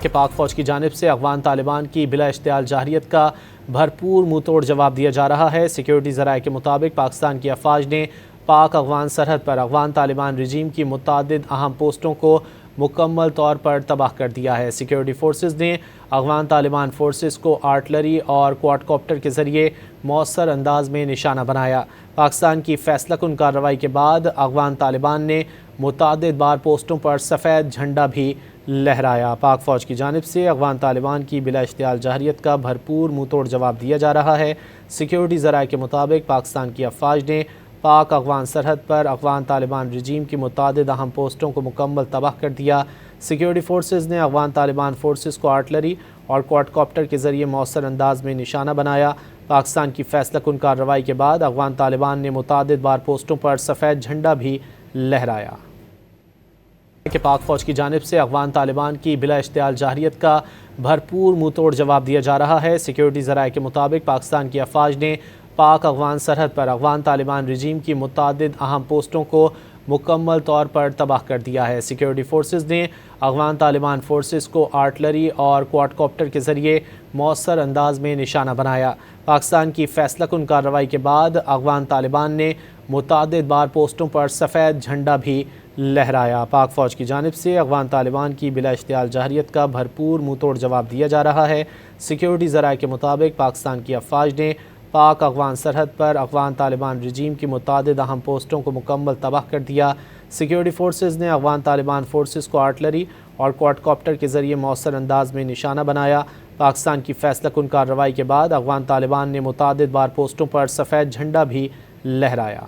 کہ پاک فوج کی جانب سے افغان طالبان کی بلا اشتعال جارحیت کا بھرپور منہ توڑ جواب دیا جا رہا ہے۔ سیکیورٹی ذرائع کے مطابق پاکستان کی افواج نے پاک افغان سرحد پر افغان طالبان رجیم کی متعدد اہم پوسٹوں کو مکمل طور پر تباہ کر دیا ہے۔ سیکیورٹی فورسز نے افغان طالبان فورسز کو آرٹلری اور کوارڈ کاپٹر کے ذریعے مؤثر انداز میں نشانہ بنایا۔ پاکستان کی فیصلہ کن کارروائی کے بعد افغان طالبان نے متعدد بار پوسٹوں پر سفید جھنڈا بھی لہرایا۔ پاک فوج کی جانب سے افغان طالبان کی بلا اشتعال جارحیت کا بھرپور منہ توڑ جواب دیا جا رہا ہے۔ سیکیورٹی ذرائع کے مطابق پاکستان کی افواج نے پاک افغان سرحد پر افغان طالبان رجیم کی متعدد اہم پوسٹوں کو مکمل تباہ کر دیا۔ سیکیورٹی فورسز نے افغان طالبان فورسز کو آرٹلری اور کوارڈ کاپٹر کے ذریعے مؤثر انداز میں نشانہ بنایا۔ پاکستان کی فیصلہ کن کارروائی کے بعد افغان طالبان نے متعدد بار پوسٹوں پر سفید جھنڈا بھی لہرایا کہ پاک فوج کی جانب سے افغان طالبان کی بلا اشتعال جارحیت کا بھرپور منہ توڑ جواب دیا جا رہا ہے۔ سیکیورٹی ذرائع کے مطابق پاکستان کی افواج نے پاک افغان سرحد پر افغان طالبان رجیم کی متعدد اہم پوسٹوں کو مکمل طور پر تباہ کر دیا ہے۔ سیکیورٹی فورسز نے افغان طالبان فورسز کو آرٹلری اور کوارڈ کاپٹر کے ذریعے مؤثر انداز میں نشانہ بنایا۔ پاکستان کی فیصلہ کن کارروائی کے بعد افغان طالبان نے متعدد بار پوسٹوں پر سفید جھنڈا بھی لہرایا۔ پاک فوج کی جانب سے افغان طالبان کی بلا اشتعال جارحیت کا بھرپور منہ توڑ جواب دیا جا رہا ہے۔ سیکیورٹی ذرائع کے مطابق پاکستان کی افواج نے پاک افغان سرحد پر افغان طالبان رجیم کی متعدد اہم پوسٹوں کو مکمل تباہ کر دیا۔ سیکیورٹی فورسز نے افغان طالبان فورسز کو آرٹلری اور کوارڈ کاپٹر کے ذریعے مؤثر انداز میں نشانہ بنایا۔ پاکستان کی فیصلہ کن کارروائی کے بعد افغان طالبان نے متعدد بار پوسٹوں پر سفید جھنڈا بھی لہرایا۔